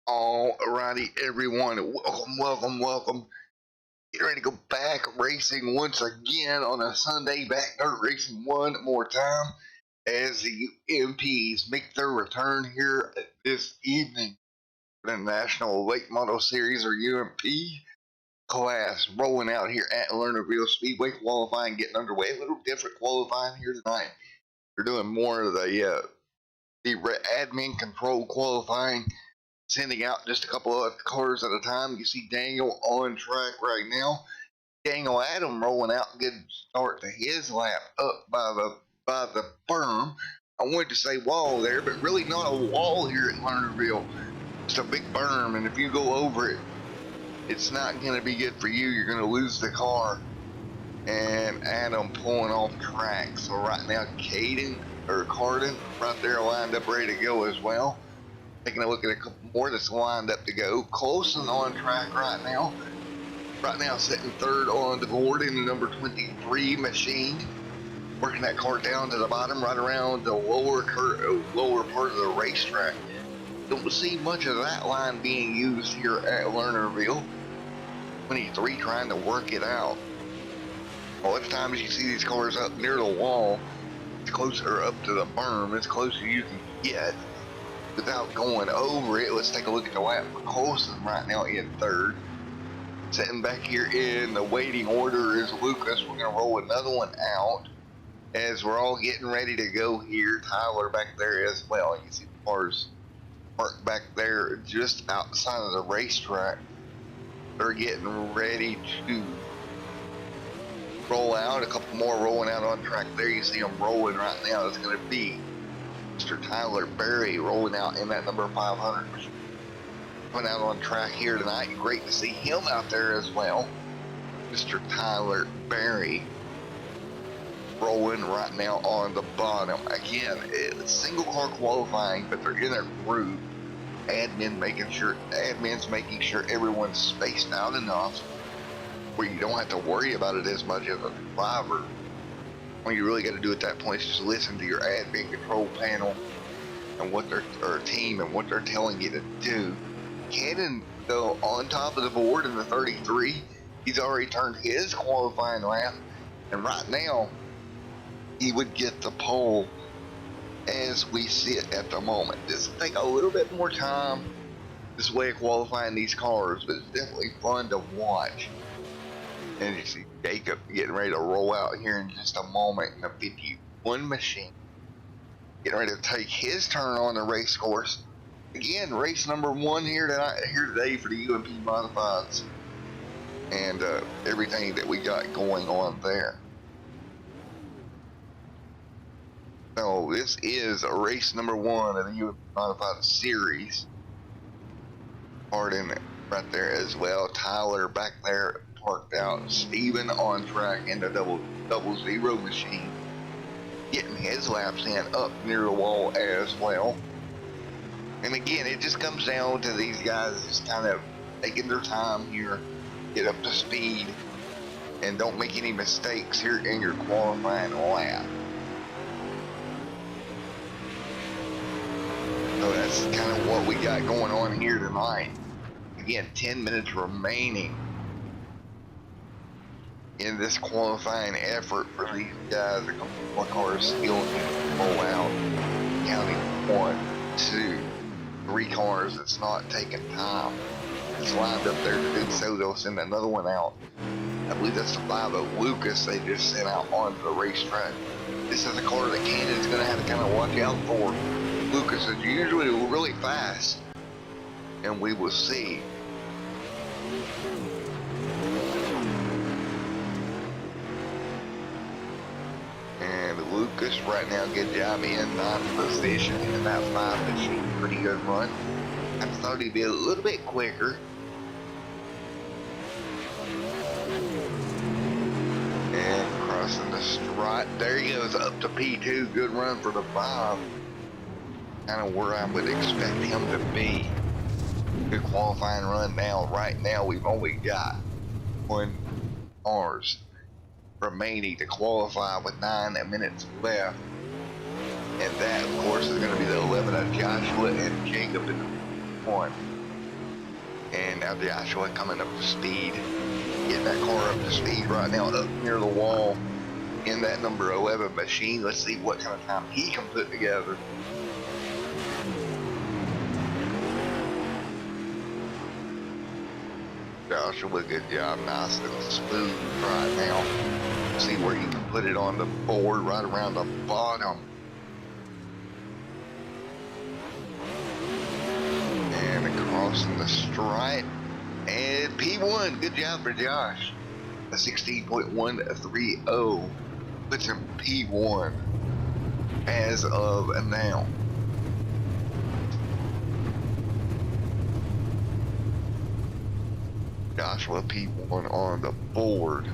Alrighty, everyone, welcome. Get ready to go back racing once again on a Sunday. Back dirt racing one more time as the UMPS make their return here this evening for the National Late Model Series, or UMP class, rolling out here at Lernerville Speedway. Qualifying getting underway. A little different qualifying here tonight. We're doing more of the admin control qualifying, sending out just a couple of cars at a time. You see Daniel on track right now. Daniel Adam rolling out, good start to his lap up by the berm. I wanted to say wall there, but really not a wall here at Lernerville. It's a big berm, and if you go over it, it's not going to be good for you. You're going to lose the car. And Adam pulling off track. So right now, Carden right there lined up ready to go as well. Taking a look at a couple more that's lined up to go. Colson on track right now. Right now sitting third on the board in the number 23 machine. Working that car down to the bottom, right around the lower part of the racetrack. Don't see much of that line being used here at Lernerville. 23 trying to work it out. A lot of times you see these cars up near the wall. It's closer up to the berm. It's closer you can get without going over it. Let's take a look at the lap for Colson right now in third. Sitting back here in the waiting order is Lucas. We're going to roll another one out as we're all getting ready to go here. Tyler back there as well. You see the cars parked back there just outside of the racetrack. They're getting ready to roll out. A couple more rolling out on track there. You see them rolling right now. It's going to be Mr. Tyler Berry rolling out in that number 500. Coming out on track here tonight. Great to see him out there as well. Mr. Tyler Berry rolling right now on the bottom. Again, it's single car qualifying, but they're in their group. Admin's making sure everyone's spaced out enough where you don't have to worry about it as much as a driver. All you really got to do at that point is just listen to your admin control panel and what team and what they're telling you to do. Cannon, though, on top of the board in the 33, he's already turned his qualifying lap, and right now he would get the pole as we see it at the moment. This will take a little bit more time, this way of qualifying these cars, but it's definitely fun to watch. And you see Jacob getting ready to roll out here in just a moment in the 51 machine. Getting ready to take his turn on the race course. Again, race number one here today for the UMP Modifieds. And everything that we got going on there. So this is race number one of the UMP Modified Series. Harden right there as well. Tyler back there parked out. Steven on track in the double zero machine, getting his laps in up near the wall as well. And again, it just comes down to these guys just kind of taking their time here, get up to speed, and don't make any mistakes here in your qualifying lap. So that's kind of what we got going on here tonight. Again, 10 minutes remaining in this qualifying effort for these guys. A couple more cars still need to roll out. Counting 1, 2, 3 cars. It's not taking time. It's lined up there to do so. They'll send another one out. I believe that's the 5 of Lucas they just sent out onto the racetrack. This is a car that Cannon's going to have to kind of watch out for. Lucas is usually really fast, and we will see. Lucas right now, good job in 9th position in that 5 machine. Pretty good run. I thought he'd be a little bit quicker. And crossing the strut. There he goes up to P2. Good run for the 5. Kind of where I would expect him to be. Good qualifying run now. Right now we've only got 1 cars remaining to qualify with 9 minutes left, and that of course is going to be the 11 of Joshua and Jacob in 1. And now Joshua coming up to speed, getting that car up to speed right now, up near the wall in that number 11 machine. Let's see what kind of time he can put together. Joshua, good job, nice and smooth right now. See where you can put it on the board, right around the bottom. And crossing the stripe. And P1, good job for Josh. A 16.130 puts him P1 as of now. Joshua P1 on the board.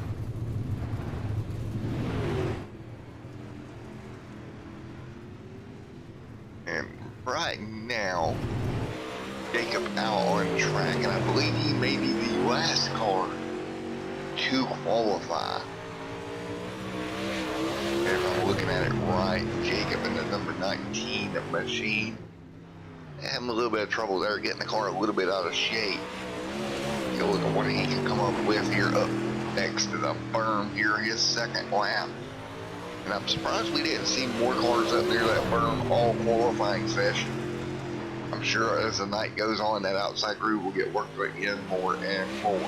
And right now, Jacob out on track, and I believe he may be the last car to qualify. If I'm looking at it right, Jacob in the number 19 machine, having a little bit of trouble there, getting the car a little bit out of shape. Go look at what he can come up with here up next to the berm here, his second lap. And I'm surprised we didn't see more cars up near that berm all qualifying session. I'm sure as the night goes on, that outside groove will get worked in more and more.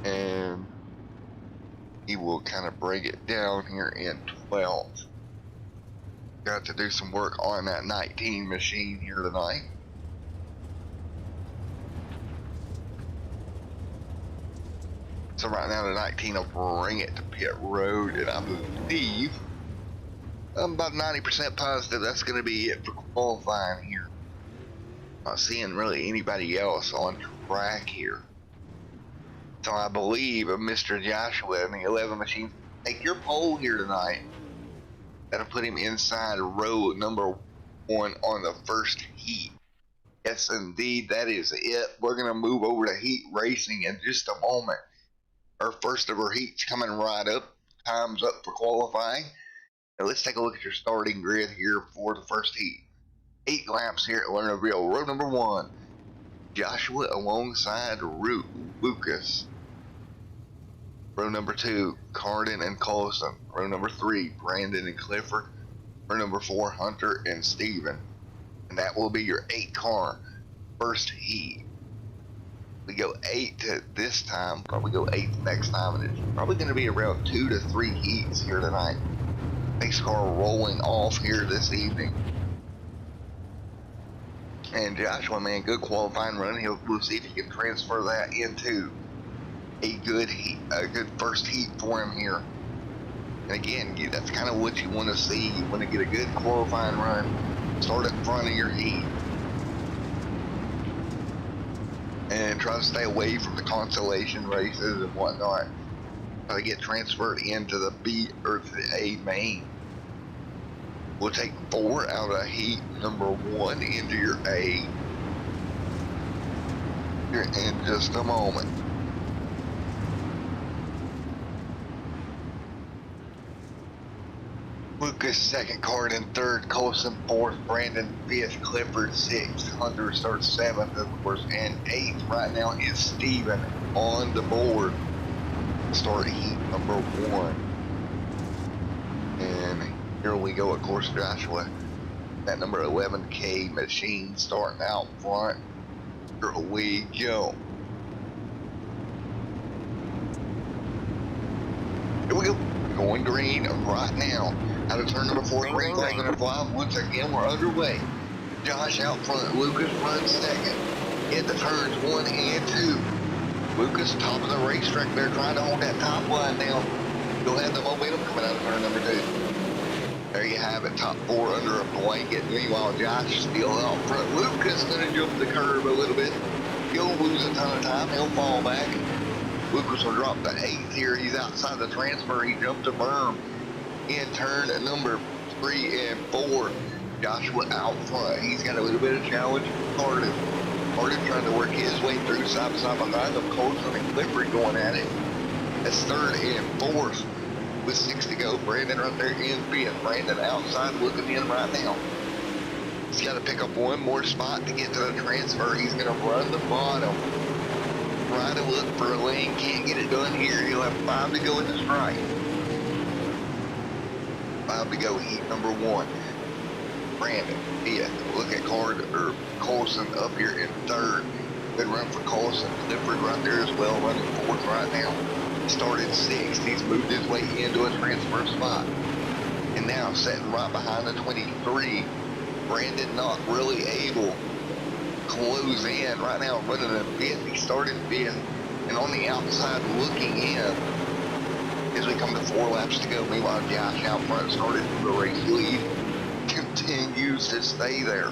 And he will kind of break it down here in 12th. Got to do some work on that 19 machine here tonight. So right now the 19 will bring it to pit road, and I believe I'm about 90% positive that's going to be it for qualifying here. Not seeing really anybody else on track here. So I believe Mr. Joshua and the 11 machine take your pole here tonight. That'll put him inside row number 1 on the first heat. Yes, indeed, that is it. We're going to move over to heat racing in just a moment. Our first of our heats coming right up. Time's up for qualifying. Now let's take a look at your starting grid here for the first heat. 8 laps here at Lernerville. Row number 1, Joshua alongside Lucas. Row number 2, Cardin and Colson. Row number 3, Brandon and Clifford. Row number 4, Hunter and Steven. And that will be your 8 car first heat. We go 8 this time, probably go 8 next time, and it's probably going to be around 2 to 3 heats here tonight. Next car rolling off here this evening. And Joshua, man, good qualifying run. We'll see if he can transfer that into a good heat, a good first heat for him here. And again, that's kind of what you want to see. You want to get a good qualifying run. Start at front of your heat. And try to stay away from the consolation races and whatnot. Try to get transferred into the B or the A main. We'll take 4 out of heat number 1 into your A here in just a moment. Lucas second, card in third, Colson fourth, Brandon fifth, Clifford sixth, Hunter starts seventh, of course, and eighth right now is Steven on the board. Start heat number 1. And here we go, of course, Joshua. That number 11K machine starting out front. Here we go. Here we go. Going green right now. Out of turn number 4, green flag number 5. Once again, we're underway. Josh out front. Lucas runs second. Hit the turns 1 and 2. Lucas top of the racetrack there, trying to hold that top line down. You'll have the momentum coming out of turn number 2. There you have it, top 4 under a blanket. Meanwhile, Josh still out front. Lucas gonna jump the curve a little bit. He'll lose a ton of time. He'll fall back. Lucas will drop the 8th here. He's outside the transfer. He jumped a berm in turn number 3 and 4. Joshua out front. He's got a little bit of challenge. Cardin trying to work his way through side by side behind them. Colson and Clifford going at it. That's 3rd and 4th with 6 to go. Brandon right there in 5th. Brandon outside looking in right now. He's got to pick up one more spot to get to the transfer. He's going to run the bottom. Try to look for a lane. Can't get it done here. He'll have 5 to go in the strike. 5 to go, heat number 1. Brandon, look at Colson up here in 3rd. Good run for Colson. Clifford right there as well, running 4th right now. He started 6th. He's moved his way into a transfer spot. And now sitting right behind the 23. Brandon not really able to close in. Right now running a 5th. He started 5th. And on the outside looking in as we come to 4 laps to go. Meanwhile, Josh out front started the race lead. Continues to stay there.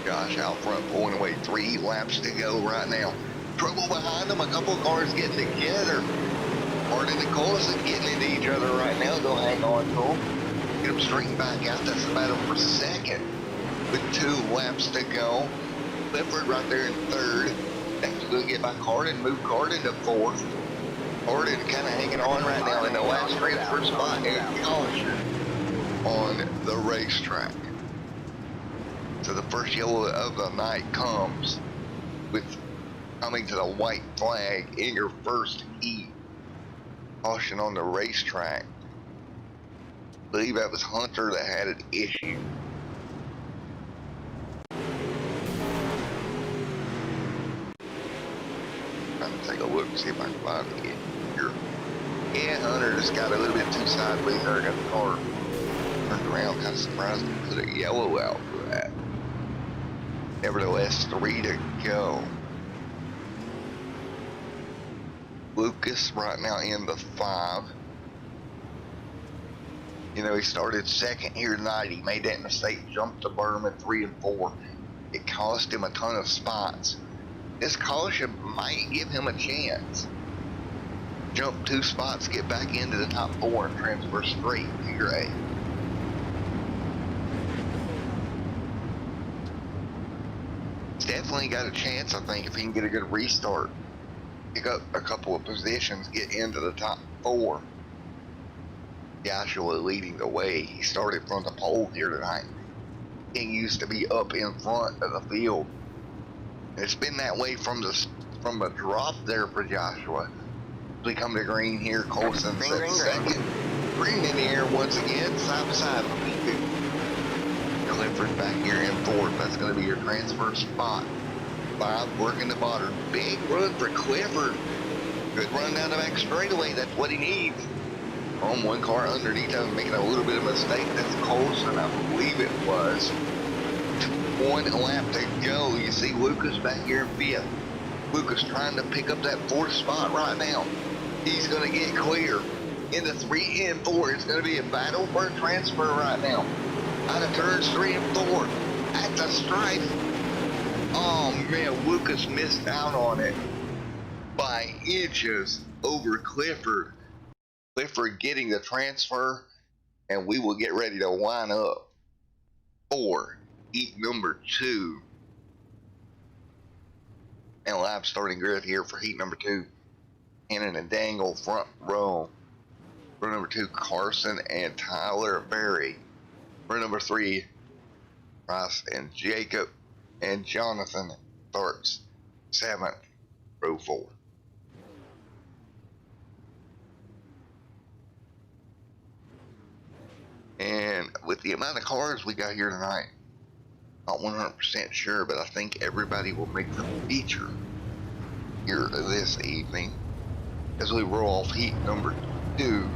Josh out front pulling away. 3 laps to go right now. Trouble behind them. A couple of cars getting together. Martin and Colson getting into each other right now. They'll hang on to them. Get them straightened back out. That's the battle for 2nd with 2 laps to go. Clifford right there in 3rd. Next we'll get by Carden. Move Carden to 4th. Carden kind of hanging on right now in the last transfer spot and caution on the racetrack. So the first yellow of the night comes with coming to the white flag in your first heat. Caution on the racetrack. I believe that was Hunter that had an issue. Trying to take a look and see if I can find it here. Yeah, Hunter just got a little bit too sideways there. Got the car turned around. Kind of surprised him. Put a yellow out for that. Nevertheless, 3 to go. Lucas right now in the 5. You know, he started 2nd here tonight. He made that mistake, jumped to Berman 3 and 4. It cost him a ton of spots. This caution might give him a chance. Jump 2 spots, get back into the top 4 and transfer straight to your A. He's definitely got a chance, I think, if he can get a good restart. Pick up a couple of positions, get into the top 4. Joshua leading the way. He started from the pole here tonight. He used to be up in front of the field. And it's been that way from the drop there for Joshua. We come to green here. Colson's at 2nd. Green in the air once again, side by side. Clifford back here in 4th. That's going to be your transfer spot. 5 working the bottom. Big run for Clifford. Good run down the back straightaway. That's what he needs. On 1 car underneath him, making a little bit of a mistake. That's Colson, I believe it was. 1 lap to go. You see Lucas back here in 5th. Lucas trying to pick up that 4th spot right now. He's going to get clear into 3 and 4. It's going to be a battle for a transfer right now. Out of turns 3 and 4. At the stripe. Oh man, Lucas missed out on it by inches over Clifford. Clifford getting the transfer, and we will get ready to line up for heat number 2. And lap starting grid here for heat number 2. Hannon and Dangle front row. For number 2, Carson and Tyler Berry. For number 3, Rice and Jacob and Jonathan starts 7th, row 4. And with the amount of cars we got here tonight, not 100% sure, but I think everybody will make the feature here this evening as we roll off heat number 2.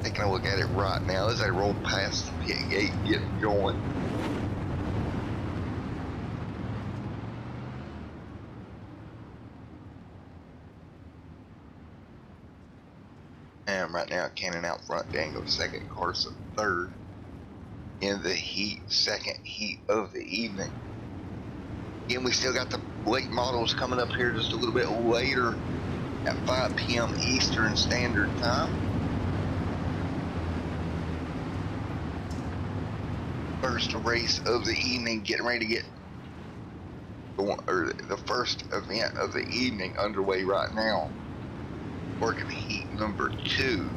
Taking a look at it right now as I roll past the pit gate, getting going. And right now, Cannon out front, Dangle 2nd, Carson 3rd. In the heat, 2nd heat of the evening. Again, we still got the late models coming up here just a little bit later at 5 p.m. Eastern Standard Time. First race of the evening, getting ready to get the first event of the evening underway right now. Working heat number 2.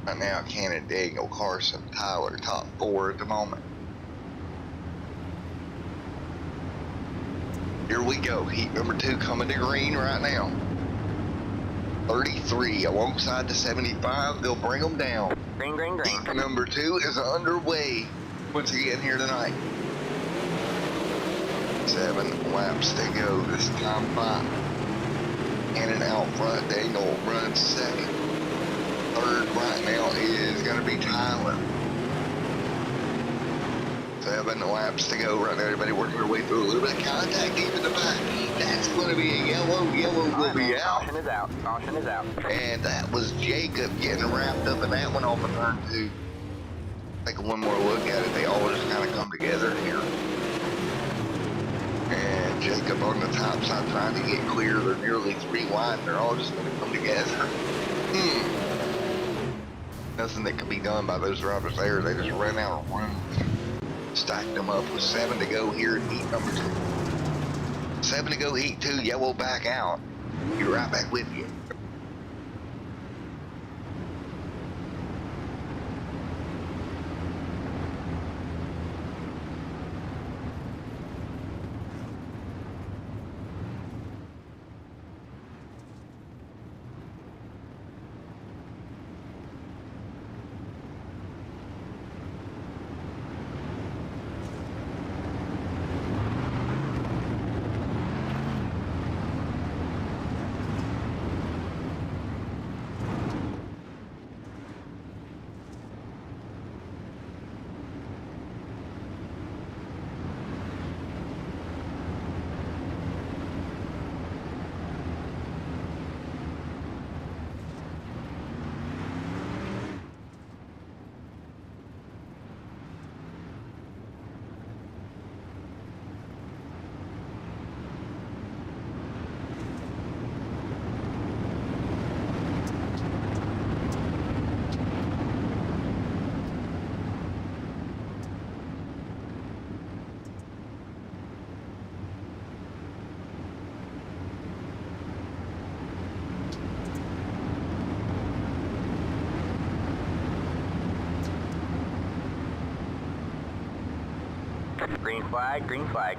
Right now, Cannon, Daniel, Carson, Tyler, top 4 at the moment. Here we go. Heat number 2 coming to green right now. 33 alongside the 75. They'll bring them down. Green, green, green. Heat number 2 is underway once again here tonight. 7 laps to go. This time 5. Cannon out front. Daniel runs second. Third right now is going to be Tyler. 7 laps to go right now. Everybody working their way through a little bit of contact deep in the back. That's going to be a yellow. Yellow will be out. Caution is out. Caution is out. And that was Jacob getting wrapped up in that one off of turn 2. Take one more look at it. They all just kind of come together here. And Jacob on the top side trying to get clear. They're nearly 3 wide. They're all just going to come together. Nothing that can be done by those drivers there. They just ran out of room. Stacked them up with 7 to go here in heat number 2. 7 to go heat 2. Yellow back out. Be right back with you. Green flag, green flag.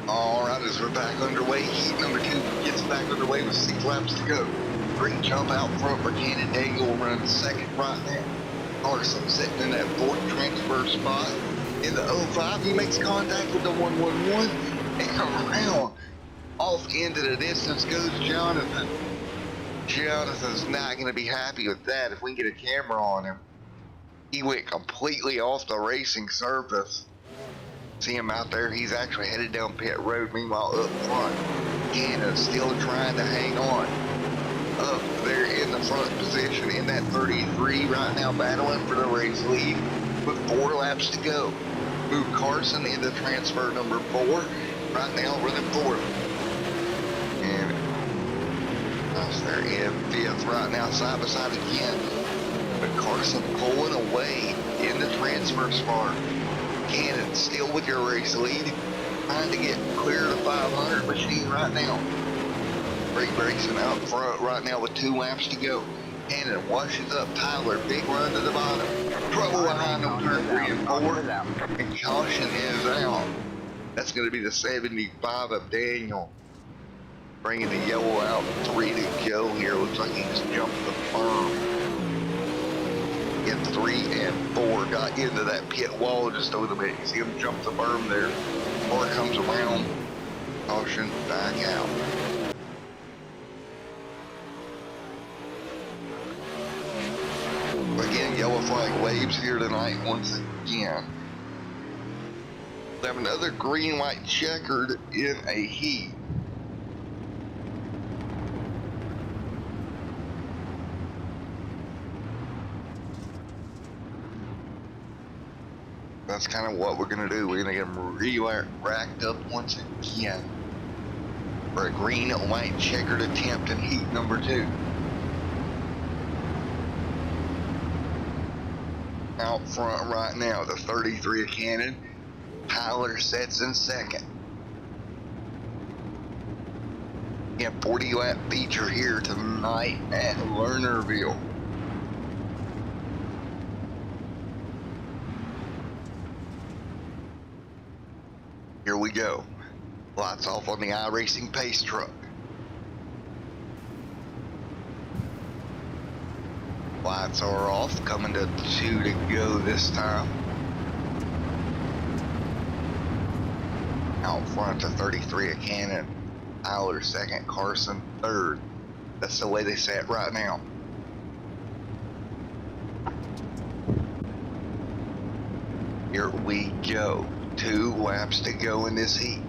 All right, as we're back underway, heat number 2 gets back underway with 6 laps to go. Great jump out front for Cannon. Daniel will run second right now. Carson sitting in that 4th transfer spot. In the 05, he makes contact with the 111 and around. Off into the distance goes Jonathan. Jonathan's not going to be happy with that if we can get a camera on him. He went completely off the racing surface. See him out there, he's actually headed down pit road. Meanwhile, up front, Cannon still trying to hang on. Up there in the front position in that 33 right now, battling for the race lead with 4 laps to go. Move Carson into transfer number 4. Right now, running 4th. And they're in 5th right now, side by side again. But Carson pulling away in the transfer spot. Cannon still with your race lead, trying to get clear of the 500 machine right now. Great racing out front right now with 2 laps to go. Cannon washes up Tyler, big run to the bottom. Trouble behind on turn 3 and 4, and caution is out. That's going to be the 75 of Daniel. Bringing the yellow out, 3 to go here. Looks like he just jumped the berm. In 3 and 4 got into that pit wall just a little bit. You see him jump the berm there. Car comes around. Caution back out. Again, yellow flag waves here tonight once again. We have another green light checkered in a heat. That's kind of what we're going to do. We're going to get them racked up once again for a green and white checkered attempt in heat number 2. Out front right now, the 33 of Cannon. Tyler sets in second. Yeah, 40 lap feature here tonight at Lernerville. here we go. Lights off on the iRacing pace truck. Lights are off, coming to 2 to go this time. Out front to 33 of Cannon. Tyler second, Carson third. That's the way they set right now. Here we go. 2 laps to go in this heat.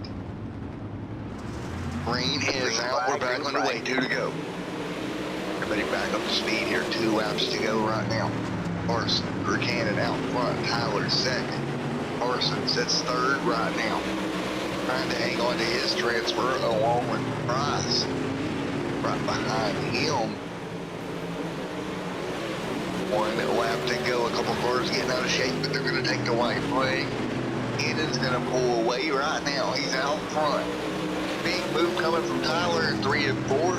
Green is out. We're back underway. 2 to go. Everybody back up to speed here. 2 laps to go right now. Carson, Cannon out front. Tyler second. Carson sits third right now. Trying to hang on to his transfer along with Price. Right behind him. 1 lap to go. A couple cars getting out of shape, but they're going to take the white flag. Cannon's going to pull away right now. He's out front. Big move coming from Tyler in 3 and 4.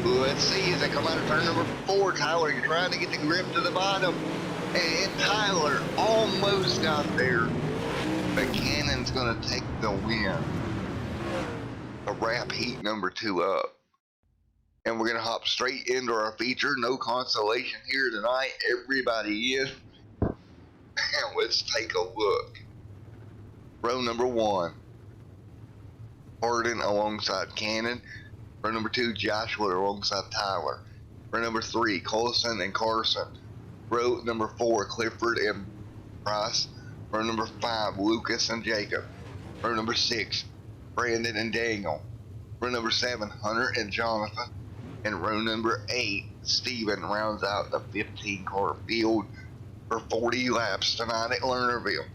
Let's see as they come out of turn number 4. Tyler trying to get the grip to the bottom. And Tyler almost got there. But Cannon's going to take the win. A wrap heat number 2 up. And we're going to hop straight into our feature. No consolation here tonight. Everybody in. And let's take a look. Row number 1. Hardin alongside Cannon. Row number 2, Joshua alongside Tyler. Row number 3, Colson and Carson. Row number 4, Clifford and Price. Row number 5, Lucas and Jacob. Row number 6, Brandon and Daniel. Row number 7, Hunter and Jonathan. And row number 8, Steven rounds out the 15-car field for 40 laps tonight at Lernerville.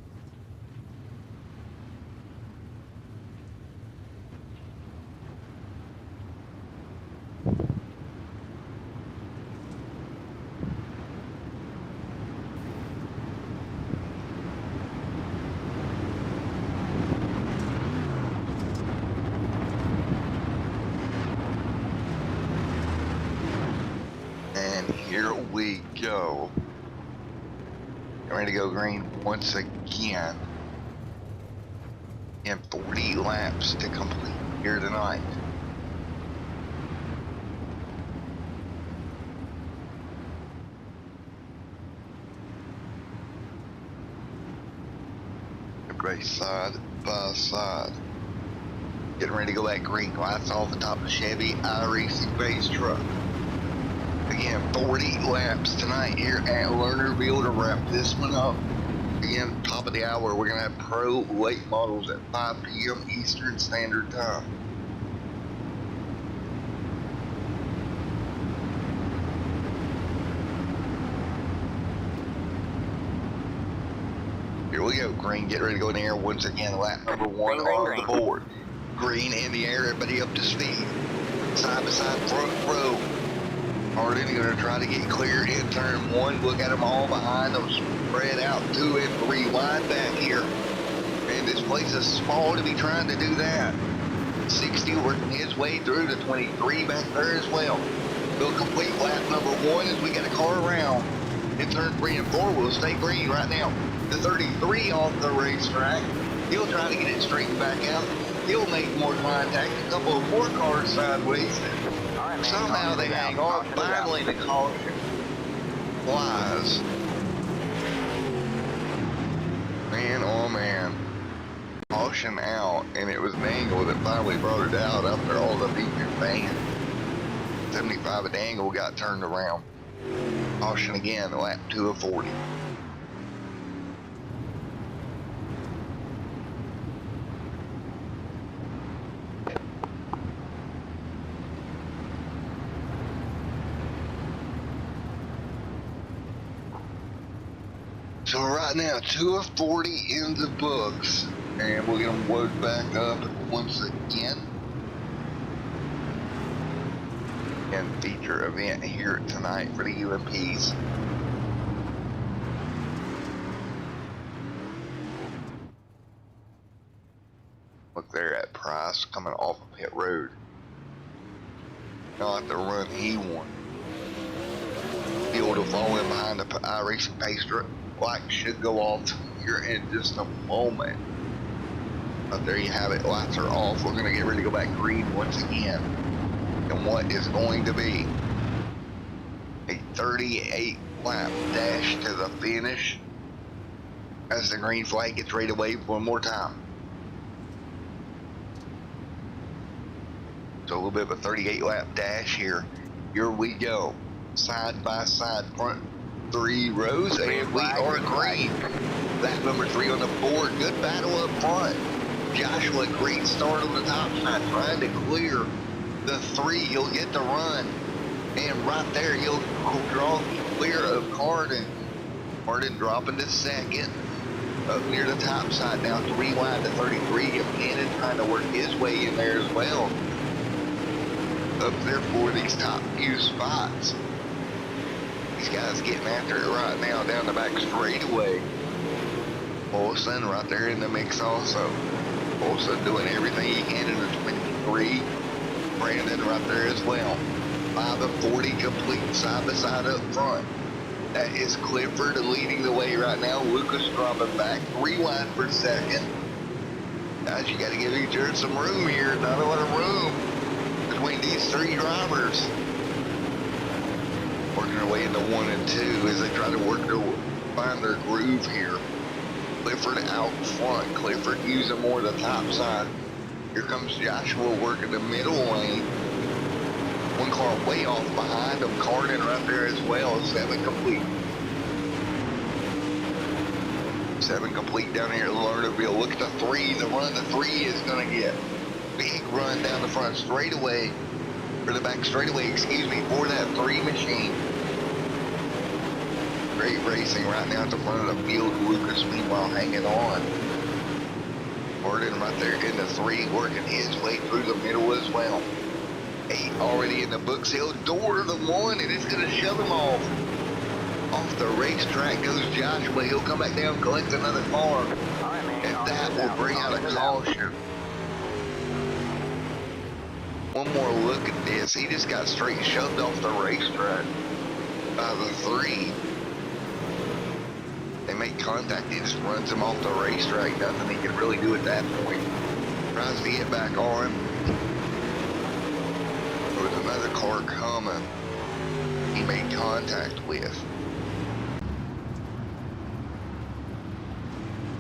Here we go. Ready to go green once again. And 40 laps to complete here tonight. Everybody side by side. Getting ready to go that green. Lights off the top of the Chevy iRacing base truck. Again, 40 laps tonight here at Lernerville to wrap this one up. Again, top of the hour, we're going to have pro late models at 5 p.m. Eastern Standard Time. Here we go, green, get ready to go in the air once again. Lap number 1 on the board. Green in the air, everybody up to speed. Side by side, front row. Hardin going to try to get clear in turn 1. Look at them all behind them, spread out 2 and 3 wide back here. And this place is small to be trying to do that. 60 working his way through to 23 back there as well. We'll complete lap number 1 as we get a car around. In turn 3 and 4, we'll stay green right now. The 33 off the racetrack. He'll try to get it straightened back out. He'll make more contact. A couple of more cars sideways. Somehow they hang on. Finally, the caution flies. Man, oh man. Caution out, and it was Dangle that finally brought it out after all the beeping and banging. 75 of Dangle got turned around. Caution again, lap 2 of 40. So right now, 2 of 40 in the books, and we'll get them loaded back up once again. And feature event here tonight for the UMPS. Look there at Price coming off of pit road. Not the run he won. He'll to fall in behind the iRacing pace truck. Light should go off here in just a moment. But there you have it. Lights are off. We're going to get ready to go back green once again. And what is going to be a 38 lap dash to the finish as the green flag gets ready to wave one more time. So a little bit of a 38 lap dash here. Here we go. Side by side, front 3 rows, and we are green. Lap number 3 on the board. Good battle up front. Joshua, great start on the top side, trying to clear the 3. He'll get the run. And right there, he'll draw clear of Carden. Carden dropping to second. Up near the top side now, 3 wide to 33. And Cannon trying to work his way in there as well. Up there for these top few spots. These guys getting after it right now down the back straightaway. Olsen right there in the mix also. Olsen doing everything he can in the 23. Brandon right there as well. 5 of 40 complete side by side up front. That is Clifford leading the way right now. Lucas dropping back 3 wide for second. Guys, you got to give each other some room here. Not a lot of room between these 3 drivers. Working their way into 1 and 2 as they try to find their groove here. Clifford out front. Clifford using more of the top side. Here comes Joshua working the middle lane. 1 car way off behind him. Carden right there as well. 7 complete. 7 complete down here at Lernerville. Look at the 3. The run the 3 is going to get. Big run down the front straightaway. Or the back straightaway, excuse me, for that 3 machine. Great racing right now at the front of the field. Lucas meanwhile hanging on. Carden right there in the 3, working his way through the middle as well. 8 already in the books. He'll door the 1 and it's going to shove him off. Off the racetrack goes Joshua. He'll come back down, collect another car. And that will bring out a caution. One more look at this. He just got straight shoved off the racetrack by the 3. They make contact. He just runs him off the racetrack. Nothing he can really do at that point. Tries to get back on. There was another car coming. He made contact with.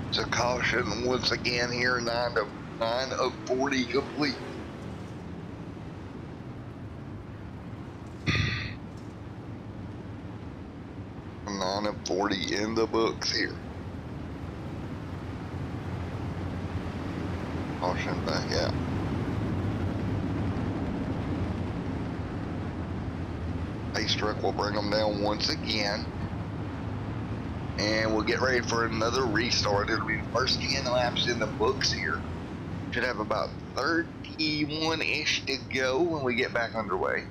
It's a caution once again here. 9 of 40 complete. 9 of 40 in the books here. Caution back out. Pace truck will bring them down once again. And we'll get ready for another restart. It'll be the first 10 laps in the books here. Should have about 31-ish to go when we get back underway.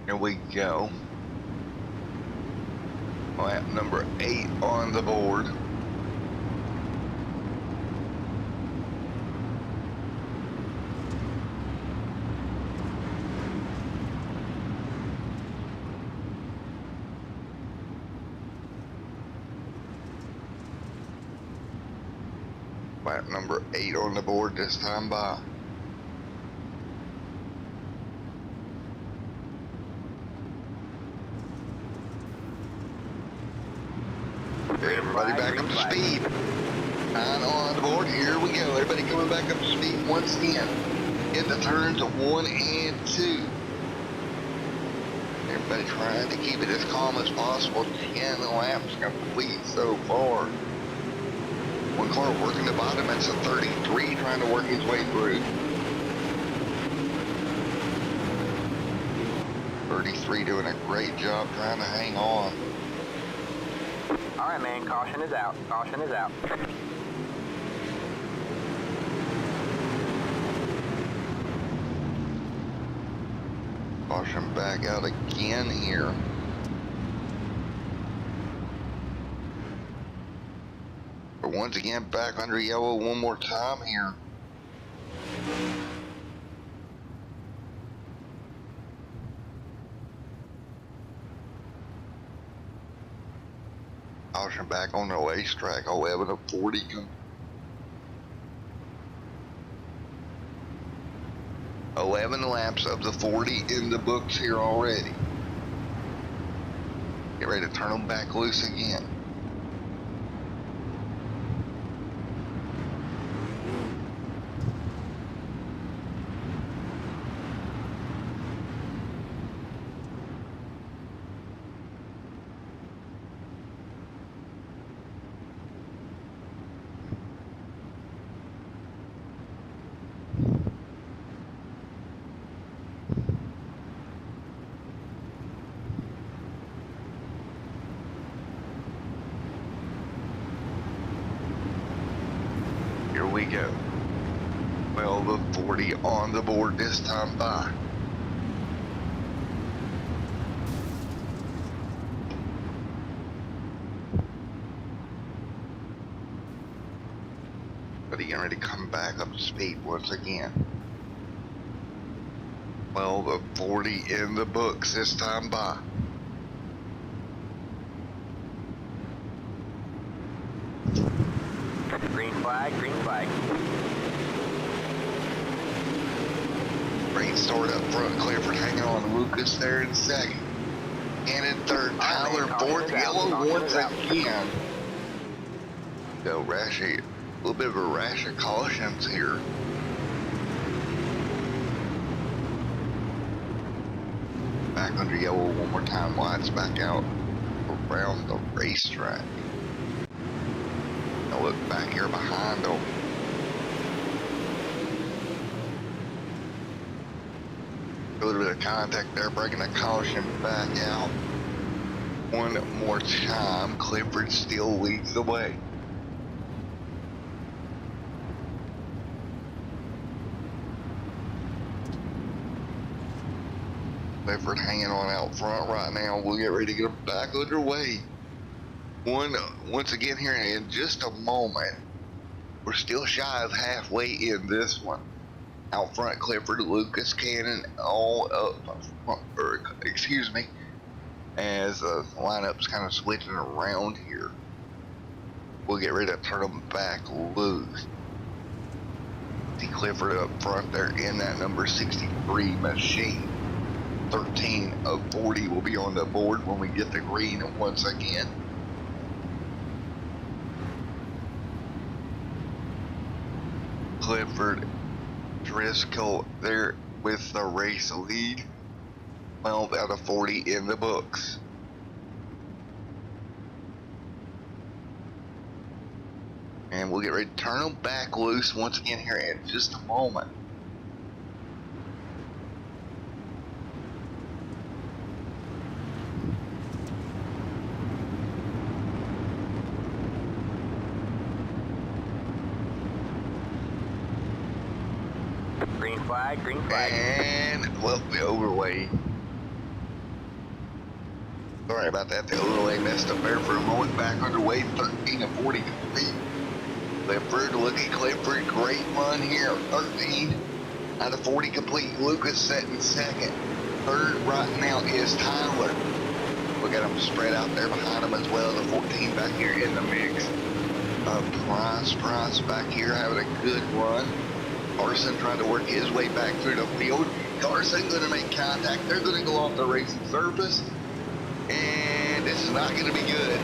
Here we go. Lap number 8 on the board. Lap number 8 on the board this time by. Everybody back up to speed. 9 on the board. Here we go. Everybody coming back up to speed once again. In the turns of 1 and 2. Everybody trying to keep it as calm as possible. 10 laps complete so far. 1 car working the bottom. That's a 33 trying to work his way through. 33 doing a great job trying to hang on. All right, man. Caution is out. Caution is out. Caution back out again here. But once again, back under yellow one more time here. Caution back on the racetrack. 11 of 40 11 laps of the 40 in the books here already. Get ready to turn them back loose again. Here we go. Well, the 40 on the board this time by. But he ready to come back up to speed once again. Well, the 40 in the books this time by. Green flag, green flag. Green start up front, Clifford hanging on Lucas there in second. And in third, Tyler fourth, yellow once again. So rash, a little bit of a rash of cautions here. Back under yellow one more time, lights back out around the racetrack. Now look back here behind them. A little bit of contact there, breaking the caution back out. One more time, Clifford still leads the way. Clifford hanging on out front right now. We'll get ready to get him back underway. Once again here in just a moment. We're still shy of halfway in this one. Out front, Clifford, Lucas, Cannon, all up, or excuse me, as the lineup's kind of switching around here. We'll get ready to turn them back loose. See Clifford up front there in that number 63 machine. 13 of 40 will be on the board when we get the green once again. Clifford Driscoll there with the race lead. 12 out of 40 in the books. And we'll get ready to turn them back loose once again here in just a moment. Green flag, green flag. And, well, the overlay. Sorry about that, the overlay messed up there for a moment. Back underway, 13 of 40 complete. Clifford, look at Clifford, great run here. 13 out of 40 complete. Lucas set in second. Third right now is Tyler. Look at him spread out there behind him as well. The 14 back here in the mix. Price back here having a good run. Carson trying to work his way back through the field. Carson going to make contact. They're going to go off the racing surface. And it's not going to be good.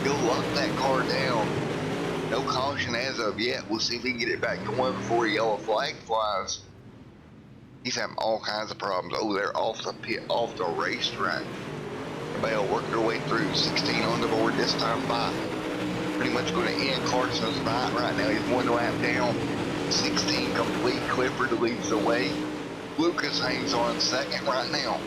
He'll lock that car down. No caution as of yet. We'll see if we can get it back going before a yellow flag flies. He's having all kinds of problems over there off the pit, off the racetrack. They'll work their way through. 16 on the board this time by. Pretty much going to end Carson's night right now. He's one lap down. 16 complete. Clifford leads the way. Lucas hangs on second right now.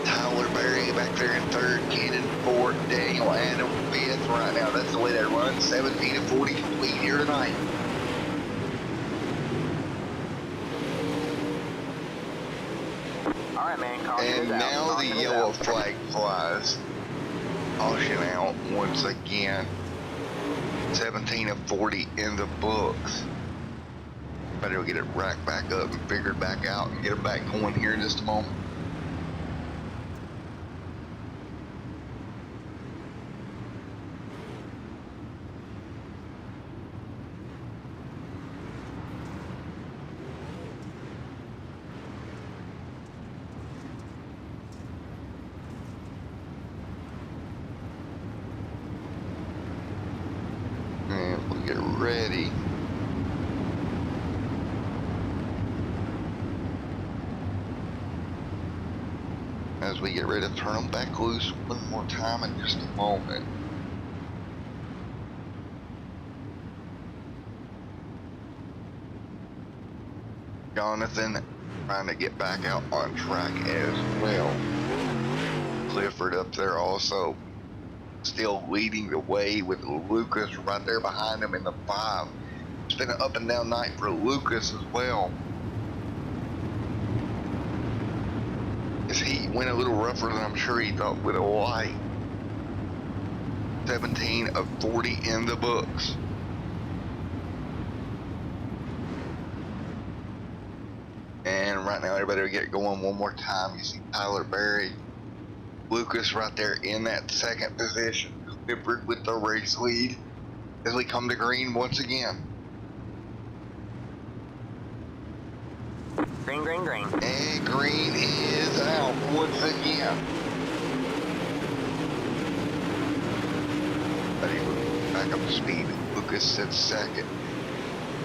Tyler Berry back there in third. Cannon fourth. Daniel Adam fifth right now. That's the way they run. 17 to 40 complete here tonight. All right, man. Caution And is out. now the Caution is yellow out. flag flies. Caution out once again. 17 of 40 in the books. Better get it racked back up and figured back out and get it back going here in just a moment. ready. As we get ready to turn them back loose one more time in just a moment. Jonathan trying to get back out on track as well. Clifford up there also still leading the way with Lucas right there behind him in the 5. It's been an up and down night for Lucas as well. His heat went a little rougher than I'm sure he thought with a light. 17 of 40 in the books. And right now everybody will get going one more time. You see Tyler Berry, Lucas right there in that second position. Clifford with the race lead as we come to green once again. Green, green, green. And green is out once again. But he was back up to speed. Lucas at second.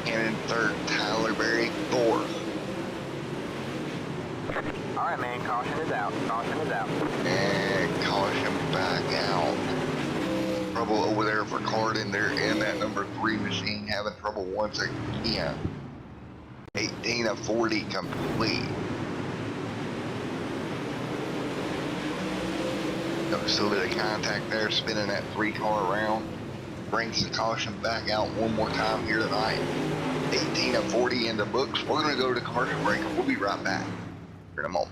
And in third, Tyler Berry fourth. Alright, man, caution is out. Caution is out. And caution back out. Trouble over there for Carden. They're in that number 3 machine, having trouble once again. 18 of 40 complete. Notice a little bit of contact there, spinning that 3-car around. Brings the caution back out one more time here tonight. 18 of 40 in the books. We're going to go to commercial break and we'll be right back in a moment.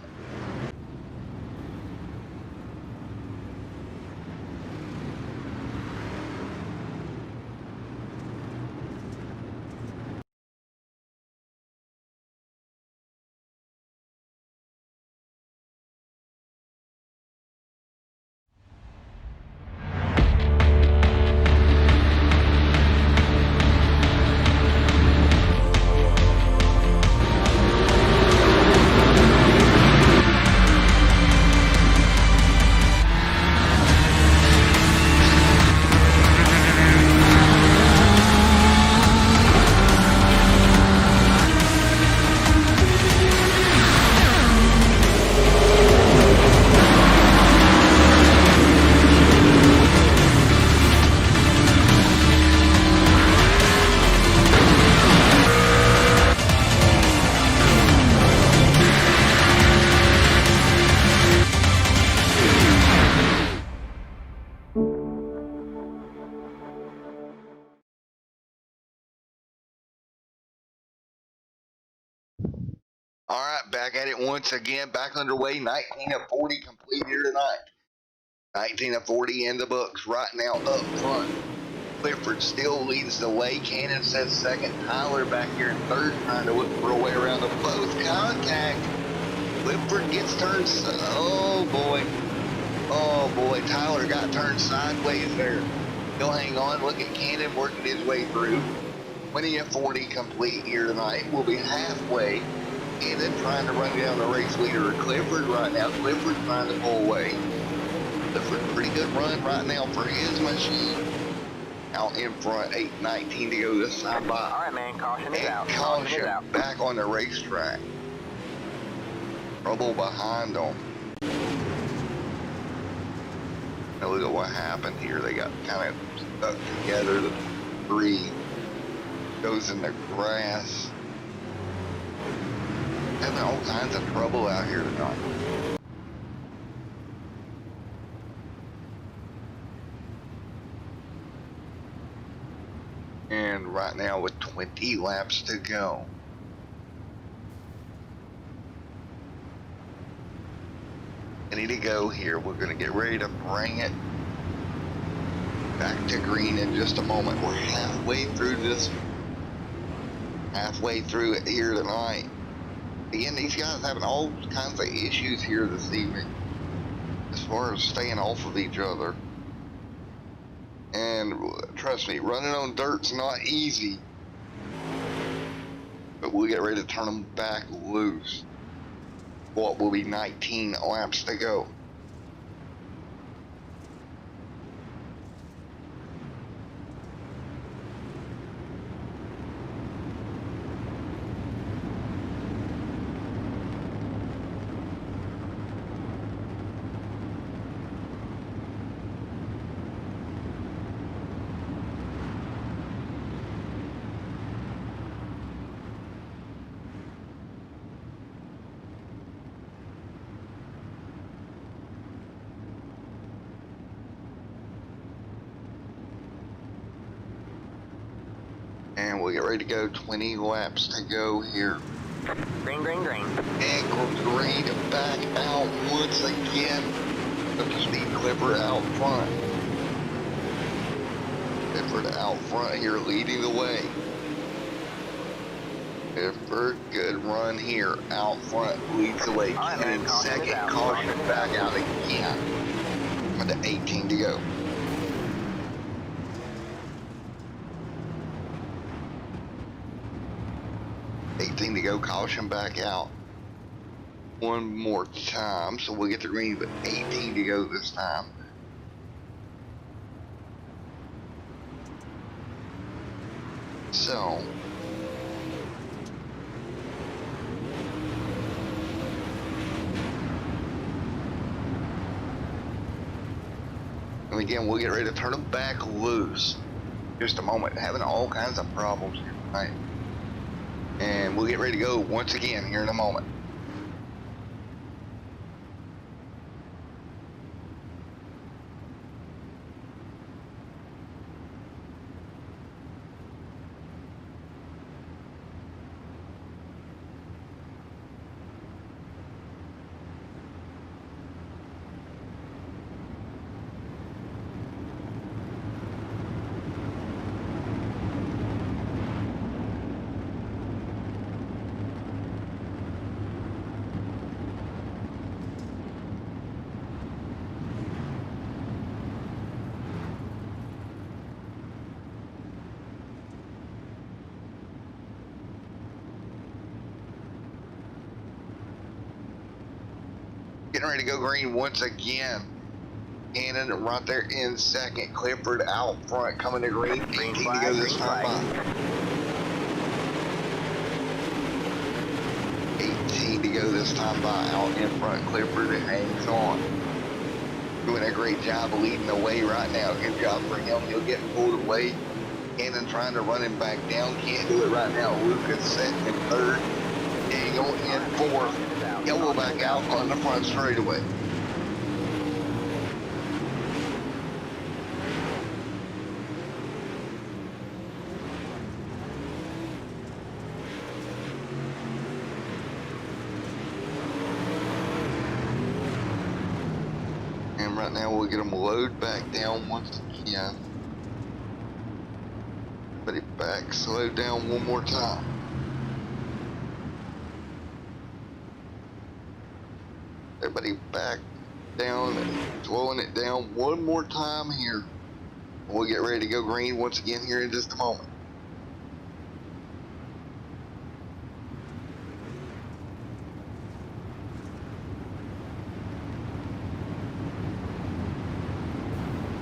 All right, back at it once again, back underway. 19 of 40 complete here tonight. 19 of 40 in the books right now up front. Clifford still leads the way. Cannon says second. Tyler back here in third, trying to look for a way around them both. Contact. Clifford gets turned. Oh boy. Oh boy. Tyler got turned sideways there. He'll hang on. Look at Cannon working his way through. 20 of 40 complete here tonight. We'll be halfway. And then trying to run down the race leader, Clifford right now. Clifford trying to pull away. Clifford, pretty good run right now for his machine. Out in front, 8:19 to go this time by. All right, man, caution is out. Caution back on the racetrack. Trouble behind them. Now look at what happened here. They got kind of stuck together. The 3 goes in the grass. Having all kinds of trouble out here tonight. And right now with 20 laps to go. Ready to go here. We're going to get ready to bring it back to green in just a moment. We're halfway through this. Halfway through it here tonight. Again, these guys having all kinds of issues here this evening as far as staying off of each other. And trust me, running on dirt's not easy. But we'll get ready to turn them back loose. What will be 19 laps to go. And we'll get ready to go. 20 laps to go here. Green, green, green. And green back out once again. The speed Clifford out front. Clifford out front here leading the way. Clifford, good run here. Out front leads the way. All right, man, Second, caution back out again. With 18 to go. To go, caution back out one more time, so we'll get the green, but 18 to go this time. So and again, we'll get ready to turn them back loose. Just a moment, having all kinds of problems here tonight. And we'll get ready to go once again here in a moment. Getting ready to go green once again. Cannon right there in second. Clifford out front coming to green. 18 to go this time by. 18 to go this time by. Out in front. Clifford hangs on. Doing a great job of leading the way right now. Good job for him. He'll get pulled away. Cannon trying to run him back down. Can't do it right now. Lucas second and third. Daniel in fourth. Yellow back out on the front straightaway. And right now we'll get them load back down once again. Put it back, slow down one more time. Everybody back down and slowing it down one more time here. We'll get ready to go green once again here in just a moment.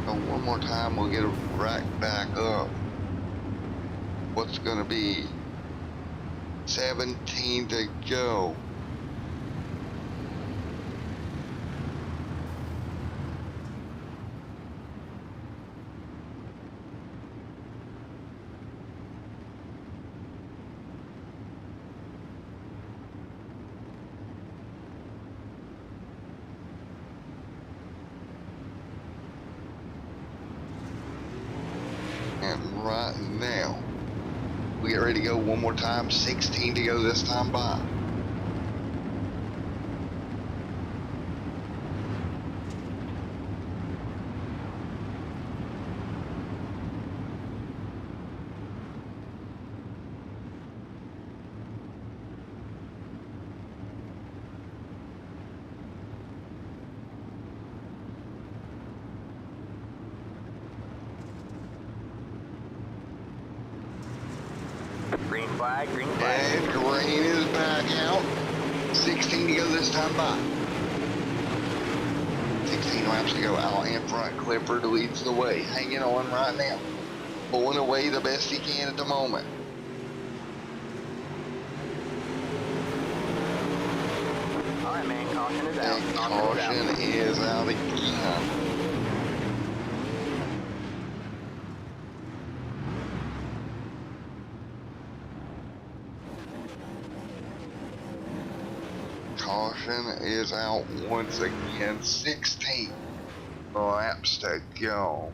So one more time, we'll get it right back up. What's going to be 17 to go. And right now, we get ready to go one more time. 16 to go this time by. Green flag, green flag. And green is back out. 16 to go this time by. 16 laps to go. Out in front. Clifford leads the way. Hanging on right now. Pulling away the best he can at the moment. All right, man. Caution is out. And caution is out again. Caution is out once again. 16 laps to go.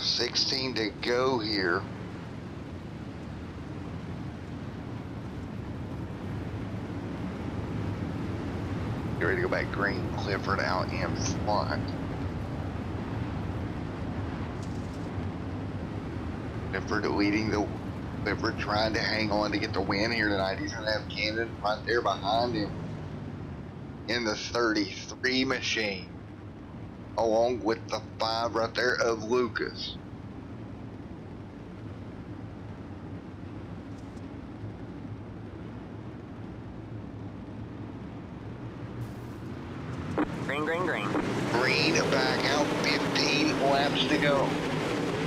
with 16 to go here. Get ready to go back green. Clifford out in front. Clifford leading the. Clifford trying to hang on to get the win here tonight. He's going to have Cannon right there behind him in the 33 machine, along with the 5 right there of Lucas. Green, green, green. Green back out, 15 laps to go.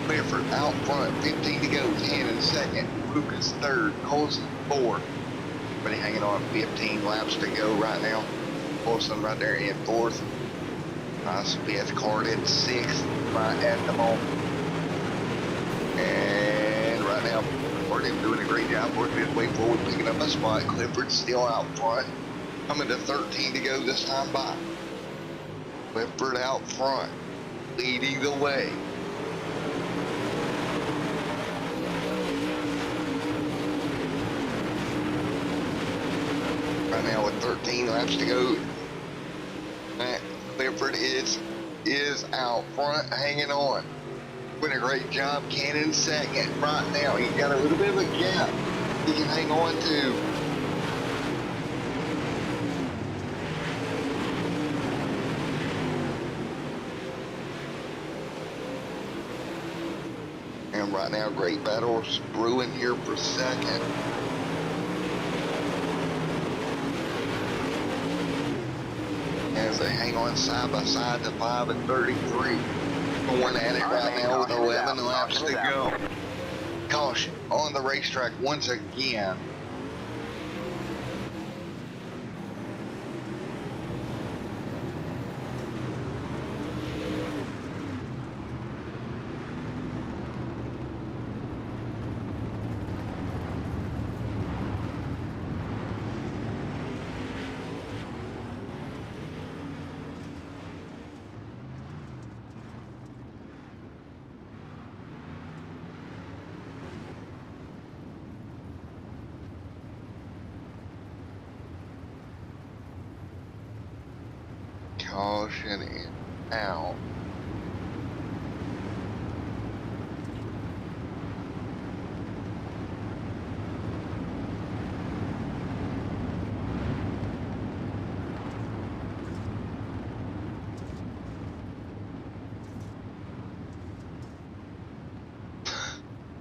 Clifford out front, 15 to go. Cannon second, Lucas third, Colson fourth. Everybody hanging on, 15 laps to go right now. Colson right there in fourth. Nice fifth, Cardin sixth right at the moment. And right now, Cardin doing a great job working his way forward, picking up a spot. Clifford still out front, coming to 13 to go this time by. Clifford out front, leading the way. Right now with 13 laps to go, Clifford is out front, hanging on. Doing a great job. Cannon second right now. He's got a little bit of a gap he can hang on to. And right now, great battles brewing here for second. As they hang on side by side to 5 and 33. Going at it right now with 11 laps to go. Caution on the racetrack once again. Caution is out.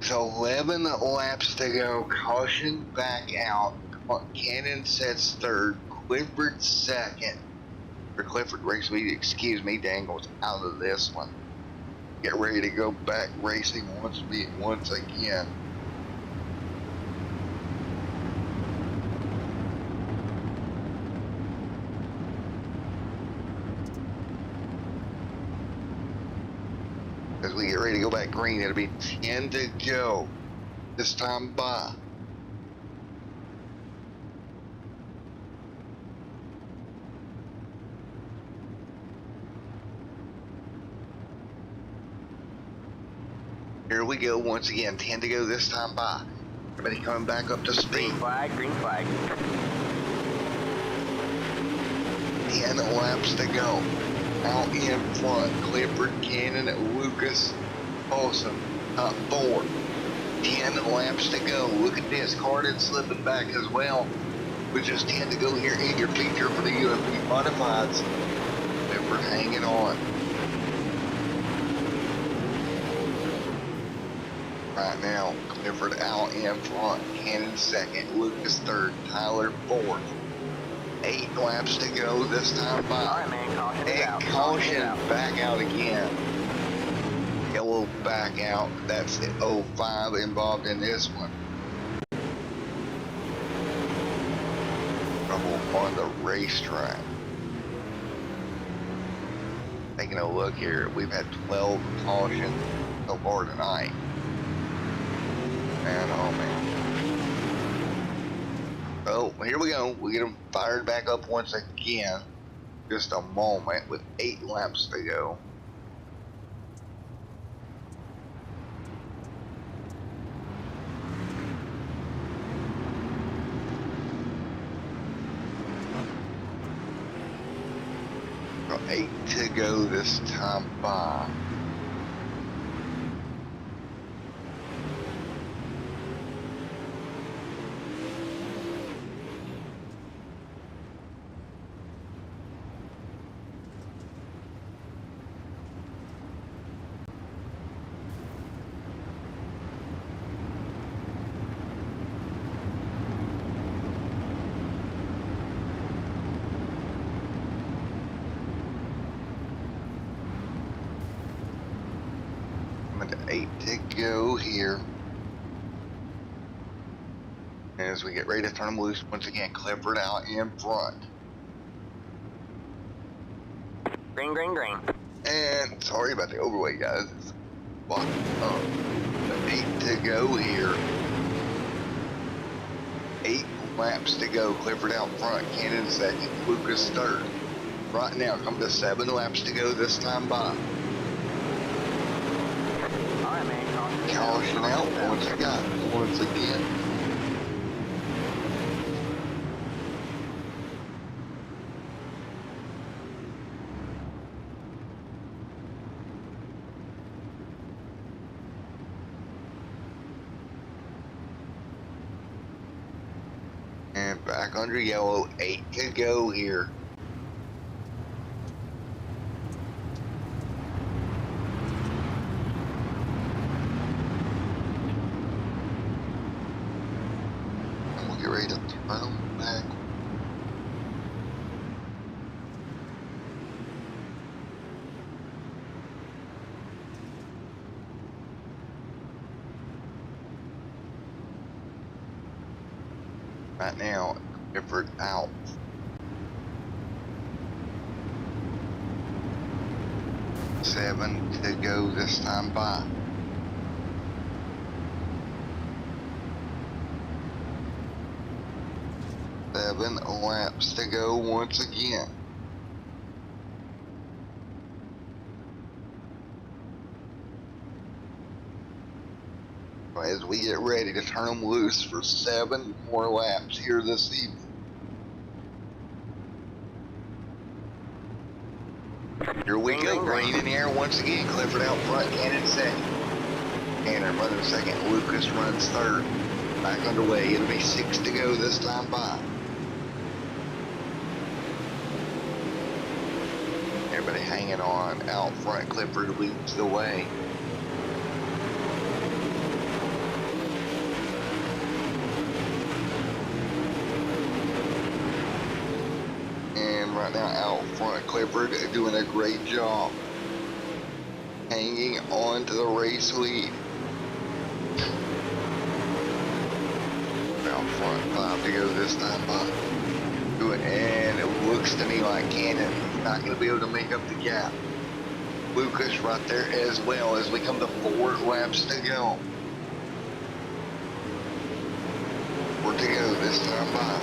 So 11 laps to go. Caution back out. Cannon sets third. Clifford second. For Clifford Raceway, excuse me, Dangle's out of this one. Get ready to go back racing once again. As we get ready to go back green, it'll be 10 to go this time by. Here we go once again, 10 to go this time by. Everybody coming back up to speed. Green flag, green flag. 10 laps to go. Out in front, Clifford, Cannon, Lucas, Olsen, top 4. 10 laps to go. Look at this, Cardin slipping back as well. With just 10 to go here in your feature for the UMPS Modifieds. Clifford hanging on. Right now, Clifford out in front, Cannon second, Lucas third, Tyler fourth. 8 laps to go this time by. All right, man, caution is out. Caution back out again. Yellow back out. That's the 05 involved in this one. Trouble on the racetrack. Taking a look here, we've had 12 cautions so far tonight. Man, oh man. Oh, here we go. We get them fired back up once again. Just a moment with 8 laps to go. 8 to go this time by. With 8 to go here. As we get ready to turn them loose, once again, Clifford out in front. Green, green, green. And sorry about the overweight, guys. It's but 8 to go here. 8 laps to go. Clifford out front. Cannon second. Lucas third. Right now, come to 7 laps to go this time by. Alright, man. Caution out once again. And back under yellow, 8 to go here. And we'll get ready to turn them back. Right now, Clifford out. Seven to go this time by. Seven laps to go once again. As we get ready to turn them loose for 7 more laps here this evening. Here we go, green in the air once again. Clifford out front, Cannon second. Cannon running second, Lucas runs third. Back underway, it'll be 6 to go this time by. Everybody hanging on out front, Clifford leads the way. Right now out front, Clifford doing a great job hanging on to the race lead. Out front, 5 to go this time by. And it looks to me like Cannon is not going to be able to make up the gap. Lucas right there as well as we come to 4 laps to go. 4 to go this time by.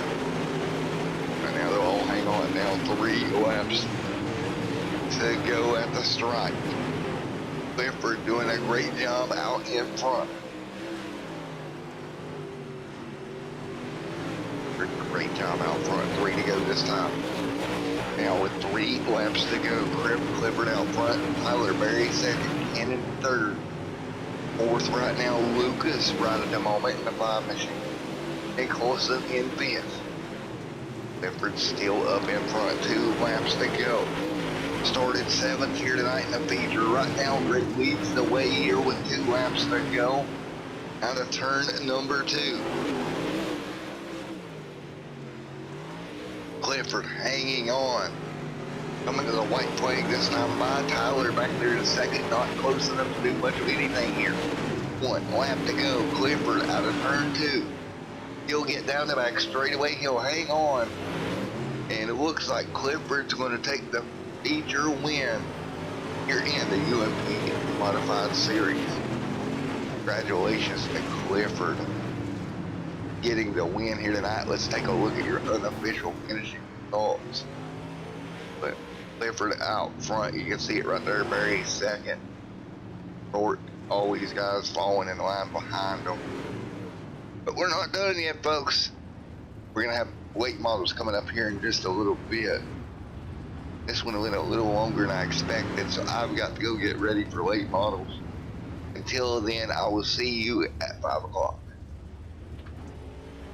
Right now they'll all hang on now, 3 laps to go at the stripe. Clifford doing a great job out in front. Great job out front, 3 to go this time. Now with 3 laps to go, Clifford out front, Tyler Berry second, Cannon third. 4th right now, Lucas right at the moment in the 5 machine. And Colson in 5th. Clifford still up in front, 2 laps to go. Started 7th here tonight in the feature. Right now, Rick leads the way here with 2 laps to go. Out of turn number 2. Clifford hanging on. Coming to the white flag this time by. Tyler back there in second, not close enough to do much of anything here. 1 lap to go. Clifford out of turn 2. He'll get down the back straightaway. He'll hang on. And it looks like Clifford's going to take the feature win here in the UMP Modified Series. Congratulations to Clifford getting the win here tonight. Let's take a look at your unofficial finishing results. But Clifford out front, you can see it right there, Barry second. Short, all these guys following in line behind them. But we're not done yet, folks. We're going to have weight models coming up here in just a little bit. This one went a little longer than I expected, so I've got to go get ready for late models. Until then, I will see you at 5 o'clock.